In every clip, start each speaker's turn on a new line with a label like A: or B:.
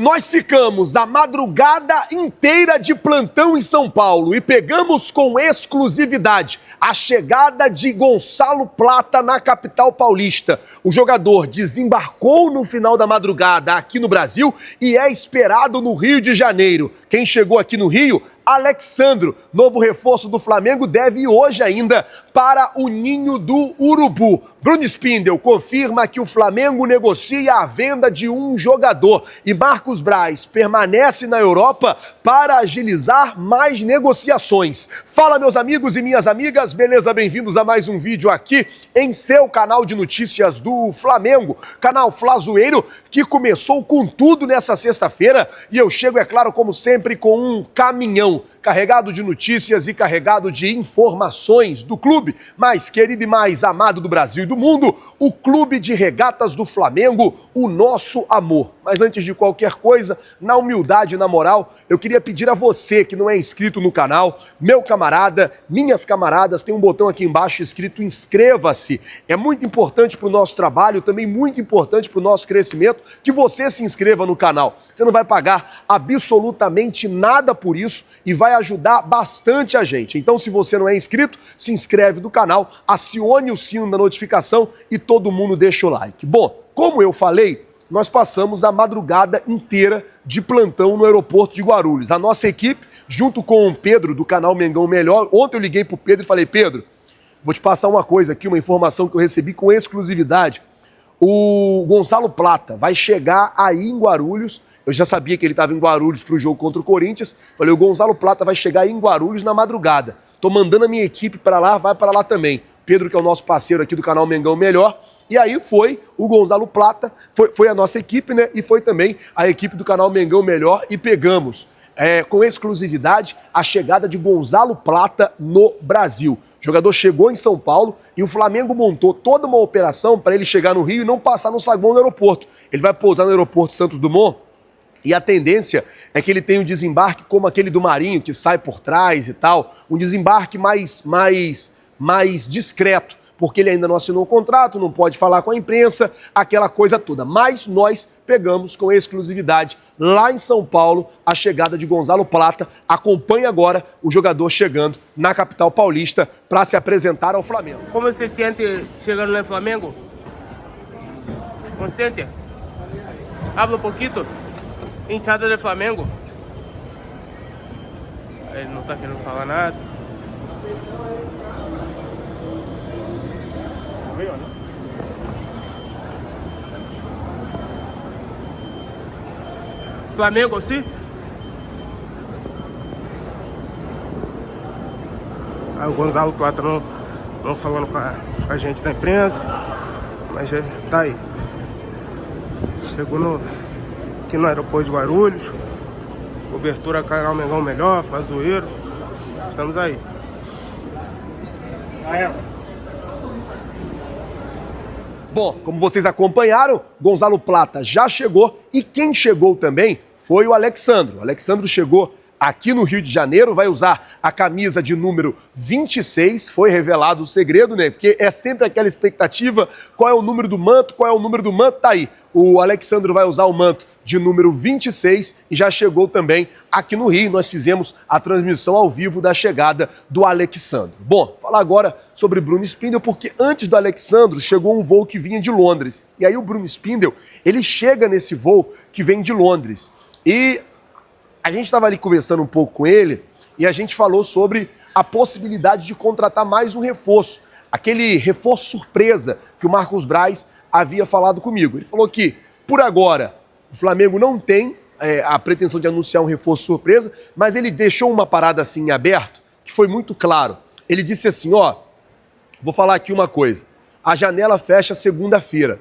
A: Nós ficamos a madrugada inteira de plantão em São Paulo e pegamos com exclusividade a chegada de Gonçalo Plata na capital paulista. O jogador desembarcou no final da madrugada aqui no Brasil e é esperado no Rio de Janeiro. Quem chegou aqui no Rio? Alexandro, novo reforço do Flamengo, deve ir hoje ainda para o Ninho do Urubu. Bruno Spindel confirma que o Flamengo negocia a venda de um jogador e Marcos Braz permanece na Europa para agilizar mais negociações. Fala, meus amigos e minhas amigas, beleza? Bem-vindos a mais um vídeo aqui em seu canal de notícias do Flamengo, canal Flazoeiro, que começou com tudo nessa sexta-feira e eu chego, é claro, como sempre, com um caminhão carregado de notícias e carregado de informações do clube mais querido e mais amado do Brasil e do mundo, o Clube de Regatas do Flamengo, o nosso amor. Mas antes de qualquer coisa, na humildade e na moral, eu queria pedir a você que não é inscrito no canal, meu camarada, minhas camaradas, tem um botão aqui embaixo escrito inscreva-se. É muito importante para o nosso trabalho, também muito importante para o nosso crescimento, que você se inscreva no canal. Você não vai pagar absolutamente nada por isso e vai ajudar bastante a gente. Então, se você não é inscrito, se inscreve no canal, acione o sino da notificação e todo mundo deixa o like. Bom, como eu falei, nós passamos a madrugada inteira de plantão no aeroporto de Guarulhos. A nossa equipe, junto com o Pedro do canal Mengão Melhor, ontem eu liguei pro Pedro e falei, Pedro, vou te passar uma coisa aqui, uma informação que eu recebi com exclusividade. O Gonçalo Plata vai chegar aí em Guarulhos. Eu já sabia que ele estava em Guarulhos para o jogo contra o Corinthians. Falei, o Gonçalo Plata vai chegar aí em Guarulhos na madrugada. Tô mandando a minha equipe para lá, vai para lá também. Pedro, que é o nosso parceiro aqui do canal Mengão Melhor. E aí foi o Gonçalo Plata, foi a nossa equipe, né? E foi também a equipe do canal Mengão Melhor e pegamos com exclusividade a chegada de Gonçalo Plata no Brasil. O jogador chegou em São Paulo e o Flamengo montou toda uma operação para ele chegar no Rio e não passar no saguão do aeroporto. Ele vai pousar no aeroporto Santos Dumont e a tendência é que ele tenha um desembarque como aquele do Marinho, que sai por trás e tal, um desembarque mais discreto, porque ele ainda não assinou o contrato, não pode falar com a imprensa, aquela coisa toda. Mas nós pegamos com exclusividade lá em São Paulo a chegada de Gonçalo Plata. Acompanhe agora o jogador chegando na capital paulista para se apresentar ao Flamengo.
B: Como você sente chegando no Flamengo? Consente? Habla um pouquinho. Hinchada do Flamengo. Ele não tá querendo falar nada. Flamengo, sim? Aí o Gonçalo Plata não falando com a gente da imprensa, mas já tá aí. Chegou aqui no aeroporto de Guarulhos, cobertura canal Mengão Melhor, Flazoeiro, estamos aí.
A: Bom, como vocês acompanharam, Gonçalo Plata já chegou e quem chegou também foi o Alexandro. O Alexandro chegou aqui no Rio de Janeiro, vai usar a camisa de número 26, foi revelado o segredo, né? Porque é sempre aquela expectativa, qual é o número do manto, tá aí. O Alexandro vai usar o manto de número 26 e já chegou também aqui no Rio. Nós fizemos a transmissão ao vivo da chegada do Alexandro. Bom, falar agora sobre Bruno Spindel, porque antes do Alexandro chegou um voo que vinha de Londres. E aí o Bruno Spindel, ele chega nesse voo que vem de Londres. E a gente estava ali conversando um pouco com ele e a gente falou sobre a possibilidade de contratar mais um reforço. Aquele reforço surpresa que o Marcos Braz havia falado comigo. Ele falou que, por agora, o Flamengo não tem a pretensão de anunciar um reforço surpresa, mas ele deixou uma parada assim em aberto, que foi muito claro. Ele disse assim, vou falar aqui uma coisa, a janela fecha segunda-feira,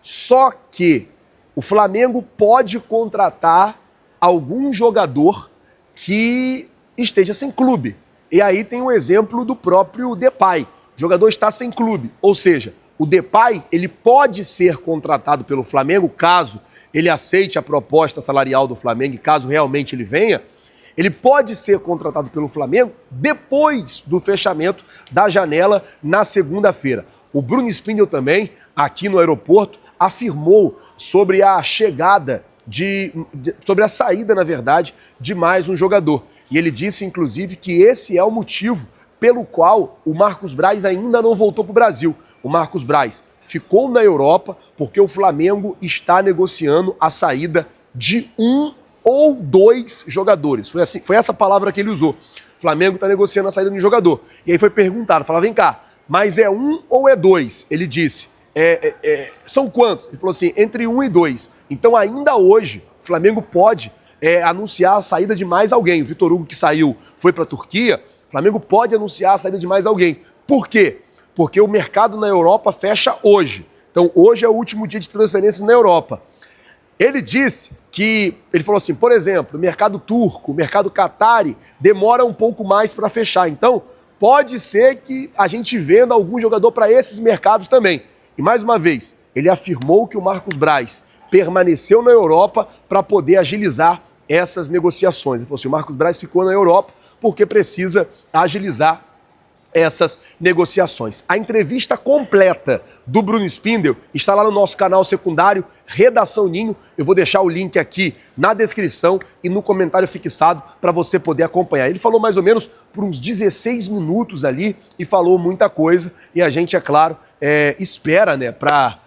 A: só que o Flamengo pode contratar algum jogador que esteja sem clube. E aí tem um exemplo do próprio Depay. O jogador está sem clube, ou seja, o Depay, ele pode ser contratado pelo Flamengo, caso ele aceite a proposta salarial do Flamengo e caso realmente ele venha, ele pode ser contratado pelo Flamengo depois do fechamento da janela na segunda-feira. O Bruno Spindel também, aqui no aeroporto, afirmou sobre a chegada sobre a saída, na verdade, de mais um jogador. E ele disse, inclusive, que esse é o motivo pelo qual o Marcos Braz ainda não voltou para o Brasil. O Marcos Braz ficou na Europa porque o Flamengo está negociando a saída de 1 ou 2 jogadores. Foi essa palavra que ele usou. O Flamengo está negociando a saída de um jogador. E aí foi perguntado, falava, vem cá, mas é 1 ou é 2? Ele disse, são quantos? Ele falou assim, entre 1 e 2. Então ainda hoje o Flamengo pode anunciar a saída de mais alguém. O Vitor Hugo, que saiu, foi para a Turquia, o Flamengo pode anunciar a saída de mais alguém. Por quê? Porque o mercado na Europa fecha hoje. Então hoje é o último dia de transferências na Europa. Ele disse que, ele falou assim, por exemplo, o mercado turco, o mercado catari, demora um pouco mais para fechar. Então, pode ser que a gente venda algum jogador para esses mercados também. E mais uma vez, ele afirmou que o Marcos Braz permaneceu na Europa para poder agilizar essas negociações. Ele falou assim, o Marcos Braz ficou na Europa porque precisa agilizar essas negociações. A entrevista completa do Bruno Spindel está lá no nosso canal secundário, Redação Ninho. Eu vou deixar o link aqui na descrição e no comentário fixado para você poder acompanhar. Ele falou mais ou menos por uns 16 minutos ali e falou muita coisa. E a gente, é claro, espera, né, para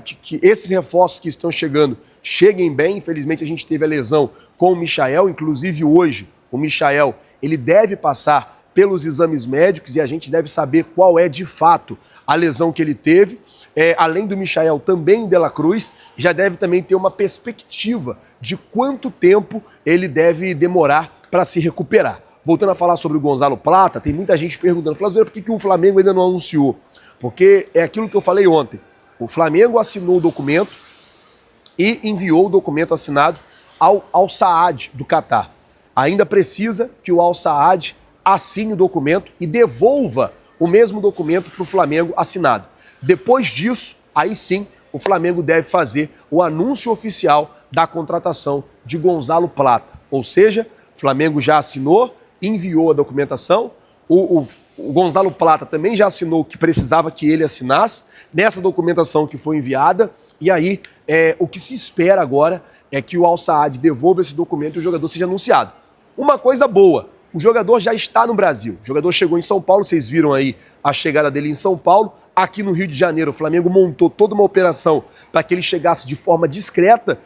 A: que esses reforços que estão chegando cheguem bem. Infelizmente a gente teve a lesão com o Michael, inclusive hoje o Michael, ele deve passar pelos exames médicos e a gente deve saber qual é de fato a lesão que ele teve. Além do Michael, também o De La Cruz já deve também ter uma perspectiva de quanto tempo ele deve demorar para se recuperar. Voltando a falar sobre o Gonzalo Plata, tem muita gente perguntando, Flávio, por que o Flamengo ainda não anunciou? Porque é aquilo que eu falei ontem. O Flamengo assinou o documento e enviou o documento assinado ao Al Saad do Catar. Ainda precisa que o Al Saad assine o documento e devolva o mesmo documento para o Flamengo assinado. Depois disso, aí sim, o Flamengo deve fazer o anúncio oficial da contratação de Gonzalo Plata. Ou seja, o Flamengo já assinou, enviou a documentação, o Gonzalo Plata também já assinou o que precisava que ele assinasse nessa documentação que foi enviada, e aí o que se espera agora é que o Al Saad devolva esse documento e o jogador seja anunciado. Uma coisa boa, o jogador já está no Brasil. O jogador chegou em São Paulo, vocês viram aí a chegada dele em São Paulo. Aqui no Rio de Janeiro, o Flamengo montou toda uma operação para que ele chegasse de forma discreta.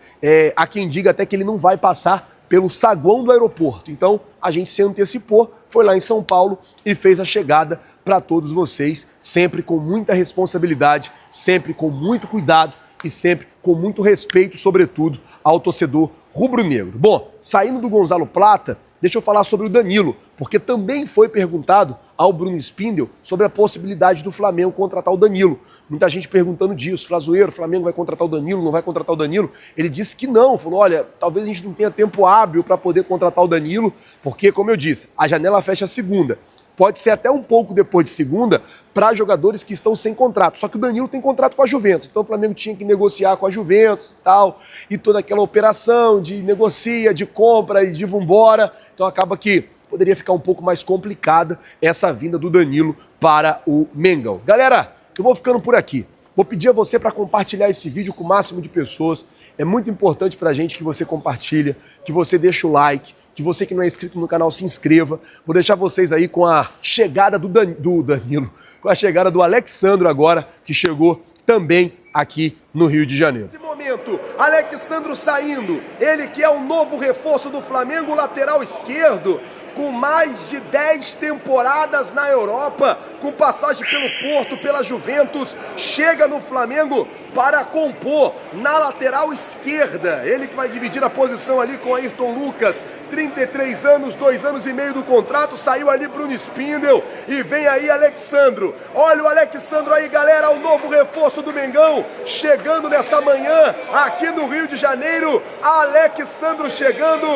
A: Há quem diga até que ele não vai passar pelo saguão do aeroporto. Então, a gente se antecipou, foi lá em São Paulo e fez a chegada para todos vocês, sempre com muita responsabilidade, sempre com muito cuidado e sempre com muito respeito, sobretudo, ao torcedor rubro-negro. Bom, saindo do Gonzalo Plata, deixa eu falar sobre o Danilo, porque também foi perguntado ao Bruno Spindel sobre a possibilidade do Flamengo contratar o Danilo. Muita gente perguntando disso, Flazoeiro, o Flamengo vai contratar o Danilo, não vai contratar o Danilo? Ele disse que não, falou, olha, talvez a gente não tenha tempo hábil para poder contratar o Danilo, porque, como eu disse, a janela fecha segunda. Pode ser até um pouco depois de segunda para jogadores que estão sem contrato. Só que o Danilo tem contrato com a Juventus. Então o Flamengo tinha que negociar com a Juventus e tal. E toda aquela operação de negocia, de compra e de vambora. Então acaba que poderia ficar um pouco mais complicada essa vinda do Danilo para o Mengão. Galera, eu vou ficando por aqui. Vou pedir a você para compartilhar esse vídeo com o máximo de pessoas. É muito importante para a gente que você compartilha, que você deixa o like, que você que não é inscrito no canal se inscreva. Vou deixar vocês aí com a chegada do Danilo, com a chegada do Alexandro agora, que chegou também aqui no Rio de Janeiro. Nesse momento, Alexandro saindo, ele que é o novo reforço do Flamengo, lateral esquerdo, com mais de 10 temporadas na Europa, com passagem pelo Porto, pela Juventus, chega no Flamengo para compor na lateral esquerda. Ele que vai dividir a posição ali com Ayrton Lucas, 33 anos, 2 anos e meio do contrato, saiu ali Bruno Spindel e vem aí Alexandro. Olha o Alexandro aí, galera, o novo reforço do Mengão, chegando nessa manhã aqui no Rio de Janeiro, Alexandro chegando.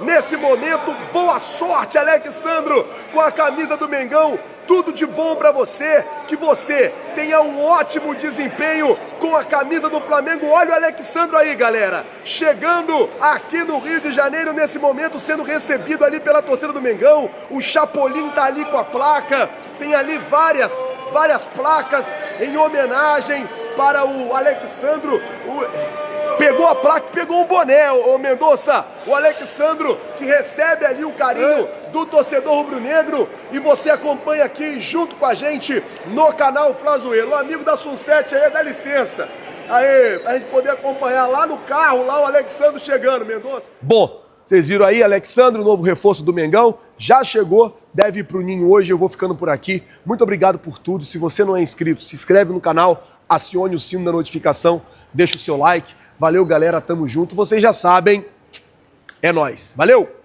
A: Nesse momento, boa sorte, Alexandro, com a camisa do Mengão, tudo de bom para você, que você tenha um ótimo desempenho com a camisa do Flamengo. Olha o Alexandro aí, galera, chegando aqui no Rio de Janeiro, nesse momento, sendo recebido ali pela torcida do Mengão. O Chapolin tá ali com a placa, tem ali várias placas em homenagem para o Alexandro. Pegou a placa, pegou um boné, ô Mendonça. O Alexandro que recebe ali o carinho do torcedor rubro-negro e você acompanha aqui junto com a gente no canal Flazoeiro. O amigo da Sunset aí, dá licença. Aí, pra gente poder acompanhar lá no carro, lá o Alexandro chegando, Mendonça. Bom, vocês viram aí, Alexandro, o novo reforço do Mengão, já chegou, deve ir pro ninho hoje, eu vou ficando por aqui. Muito obrigado por tudo. Se você não é inscrito, se inscreve no canal, acione o sino da notificação, deixa o seu like. Valeu, galera, tamo junto. Vocês já sabem, é nóis. Valeu!